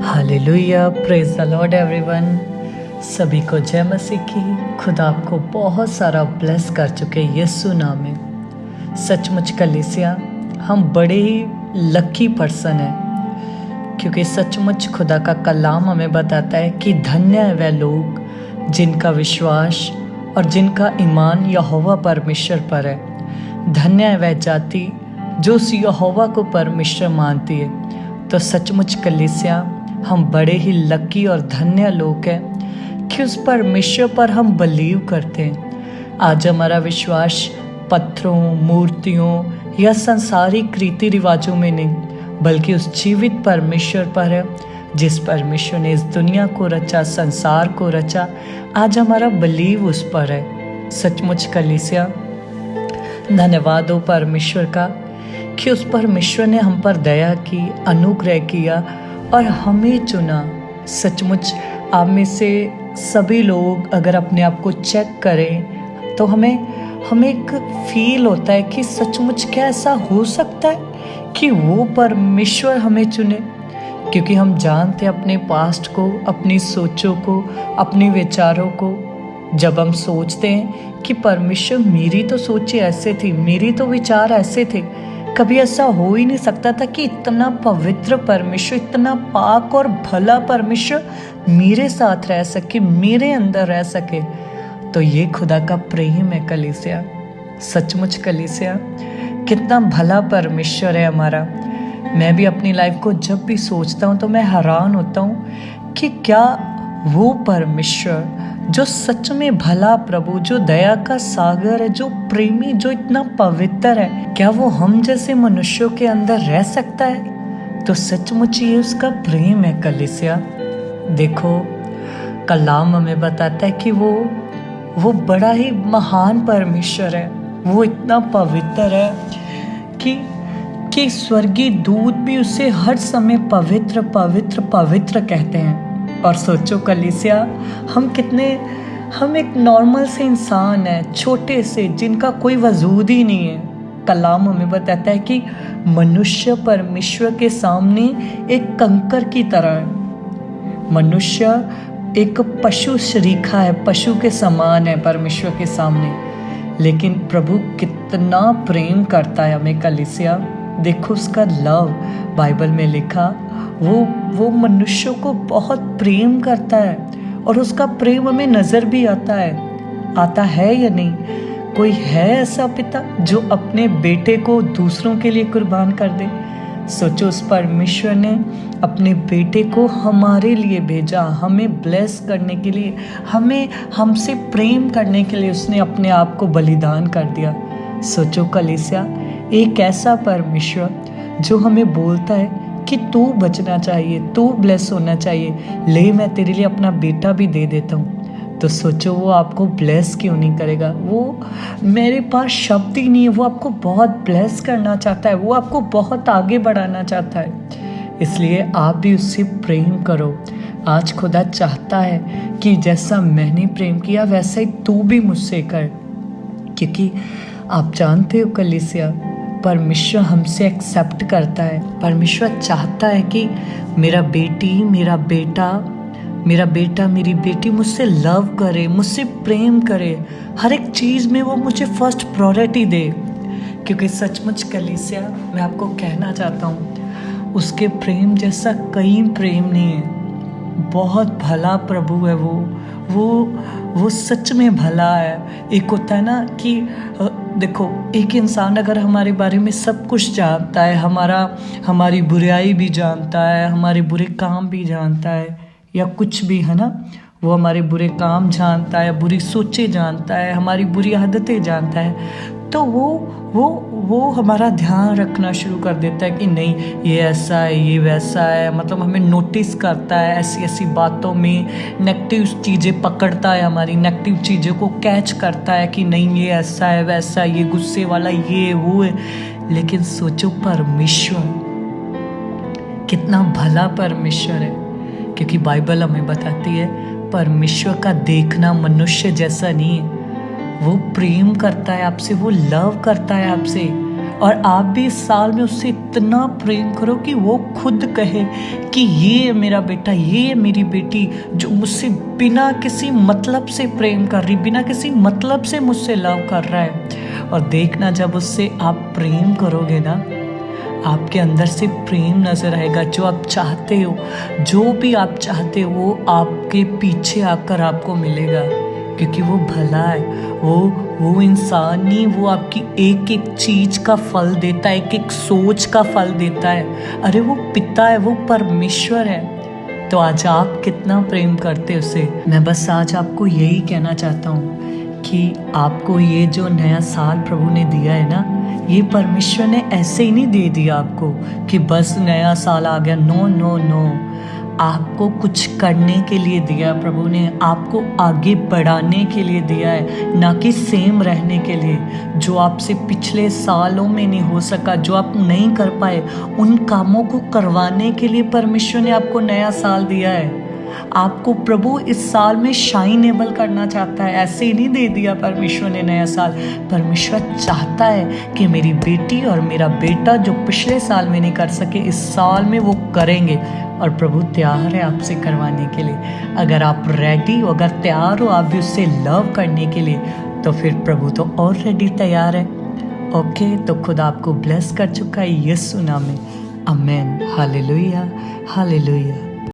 Hallelujah, praise the Lord everyone. सभी को जय मसीह की। खुदा आपको बहुत सारा ब्लेस कर चुके यीशु नाम में। सचमुच कलीसिया, हम बड़े ही लकी पर्सन हैं, क्योंकि सचमुच खुदा का कलाम हमें बताता है कि धन्य है वह लोग जिनका विश्वास और जिनका ईमान यहोवा परमेश्वर पर है। धन्य है वह जाति जो उस यहोवा को परमेश्वर मानती है। तो सचमुच कलीसिया, हम बड़े ही लकी और धन्य लोग हैं कि उस परमेश्वर पर हम बिलीव करते हैं। आज हमारा विश्वास पत्थरों, मूर्तियों या सांसारिक रीति रिवाजों में नहीं, बल्कि उस जीवित परमेश्वर पर है, जिस परमेश्वर ने इस दुनिया को रचा, संसार को रचा। आज हमारा बिलीव उस पर है। सचमुच कलीसिया, धन्यवाद हो परमेश्वर का कि उस परमेश्वर ने हम पर दया की, अनुग्रह किया और हमें चुना। सचमुच आप में से सभी लोग अगर अपने आप को चेक करें तो हमें एक फील होता है कि सचमुच क्या ऐसा हो सकता है कि वो परमेश्वर हमें चुने। क्योंकि हम जानते हैं अपने पास्ट को, अपनी सोचों को, अपने विचारों को। जब हम सोचते हैं कि परमेश्वर, मेरी तो सोचें ऐसे थी, मेरी तो विचार ऐसे थे, कभी ऐसा हो ही नहीं सकता था कि इतना पवित्र परमेश्वर, इतना पाक और भला परमेश्वर मेरे साथ रह सके, मेरे अंदर रह सके। तो ये खुदा का प्रेम है कलीसिया। सचमुच कलीसिया, कितना भला परमेश्वर है हमारा। मैं भी अपनी लाइफ को जब भी सोचता हूँ तो मैं हैरान होता हूँ कि क्या वो परमेश्वर जो सच में भला प्रभु, जो दया का सागर है, जो प्रेमी, जो इतना पवित्र है, क्या वो हम जैसे मनुष्यों के अंदर रह सकता है? तो सचमुच ये उसका प्रेम है कलीसिया। देखो, कलाम हमें बताता है कि वो बड़ा ही महान परमेश्वर है। वो इतना पवित्र है कि स्वर्गीय दूत भी उसे हर समय पवित्र पवित्र पवित्र कहते हैं। और सोचो कलीसिया, हम एक नॉर्मल से इंसान हैं, छोटे से, जिनका कोई वजूद ही नहीं है। कलाम हमें बताता है कि मनुष्य परमेश्वर के सामने एक कंकर की तरह है। मनुष्य एक पशु शरीखा है, पशु के समान है परमेश्वर के सामने। लेकिन प्रभु कितना प्रेम करता है हमें कलीसिया। देखो उसका लव, बाइबल में लिखा, वो मनुष्यों को बहुत प्रेम करता है। और उसका प्रेम हमें नजर भी आता है या नहीं? कोई है ऐसा पिता जो अपने बेटे को दूसरों के लिए कुर्बान कर दे? सोचो, उस परमेश्वर ने अपने बेटे को हमारे लिए भेजा, हमें ब्लेस करने के लिए, हमसे प्रेम करने के लिए उसने अपने आप को बलिदान कर दिया। सोचो कलीसिया, एक ऐसा परमेश्वर जो हमें बोलता है कि तू बचना चाहिए, तू ब्लेस होना चाहिए, ले मैं तेरे लिए अपना बेटा भी दे देता हूँ। तो सोचो वो आपको ब्लेस क्यों नहीं करेगा? वो, मेरे पास शब्द ही नहीं है, वो आपको बहुत ब्लेस करना चाहता है, वो आपको बहुत आगे बढ़ाना चाहता है। इसलिए आप भी उससे प्रेम करो। आज खुदा चाहता है कि जैसा मैंने प्रेम किया वैसा ही तू भी मुझसे कर। क्योंकि आप जानते हो कलीसिया, परमेश्वर हमसे एक्सेप्ट करता है। परमेश्वर चाहता है कि मेरा बेटी, मेरा बेटा, मेरी बेटी मुझसे लव करे, मुझसे प्रेम करे, हर एक चीज़ में वो मुझे फर्स्ट प्रायोरिटी दे। क्योंकि सचमुच कलीसिया, मैं आपको कहना चाहता हूँ, उसके प्रेम जैसा कहीं प्रेम नहीं है। बहुत भला प्रभु है वो सच में भला है। एक होता है ना कि देखो, एक इंसान अगर हमारे बारे में सब कुछ जानता है, हमारी बुराई भी जानता है, हमारे बुरे काम भी जानता है, या कुछ भी, है ना, वो हमारे बुरे काम जानता है, बुरी सोचें जानता है, हमारी बुरी आदतें जानता है, तो वो हमारा ध्यान रखना शुरू कर देता है कि नहीं, ये ऐसा है, ये वैसा है। मतलब हमें नोटिस करता है, ऐसी ऐसी बातों में नेगेटिव चीज़ें पकड़ता है, हमारी नेगेटिव चीज़ों को कैच करता है कि नहीं, ये ऐसा है, वैसा, ये गुस्से वाला, ये वो है। लेकिन सोचो, परमेश्वर कितना भला परमेश्वर है। क्योंकि बाइबल हमें बताती है परमेश्वर का देखना मनुष्य जैसा नहीं है। वो प्रेम करता है आपसे, वो लव करता है आपसे, और आप भी इस साल में उससे इतना प्रेम करो कि वो खुद कहे कि ये है मेरा बेटा, ये है मेरी बेटी जो मुझसे बिना किसी मतलब से प्रेम कर रही, बिना किसी मतलब से मुझसे लव कर रहा है। और देखना, जब उससे आप प्रेम करोगे ना, आपके अंदर से प्रेम नजर आएगा। जो आप चाहते हो, जो भी आप चाहते हो, वो आपके पीछे आकर आपको मिलेगा, क्योंकि वो भला है। वो इंसान नहीं, वो आपकी एक एक चीज का फल देता है, एक एक सोच का फल देता है। अरे वो पिता है, वो परमेश्वर है। तो आज आप कितना प्रेम करते हो उसे। मैं बस आज आपको यही कहना चाहता हूँ कि आपको ये जो नया साल प्रभु ने दिया है ना, ये परमेश्वर ने ऐसे ही नहीं दे दिया आपको कि बस नया साल आ गया। नो नो नो, आपको कुछ करने के लिए दिया प्रभु ने, आपको आगे बढ़ाने के लिए दिया है, ना कि सेम रहने के लिए। जो आपसे पिछले सालों में नहीं हो सका, जो आप नहीं कर पाए, उन कामों को करवाने के लिए परमेश्वर ने आपको नया साल दिया है। आपको प्रभु इस साल में शाइनेबल करना चाहता है। ऐसे ही नहीं दे दिया परमेश्वर ने नया साल। परमेश्वर चाहता है कि मेरी बेटी और मेरा बेटा जो पिछले साल में नहीं कर सके, इस साल में वो करेंगे। और प्रभु तैयार है आपसे करवाने के लिए। अगर आप रेडी हो, अगर तैयार हो आप भी उससे लव करने के लिए, तो फिर प्रभु तो ऑलरेडी तैयार है। ओके, तो खुदा आपको ब्लेस कर चुका है यीशु नाम में। आमेन। Hallelujah, hallelujah.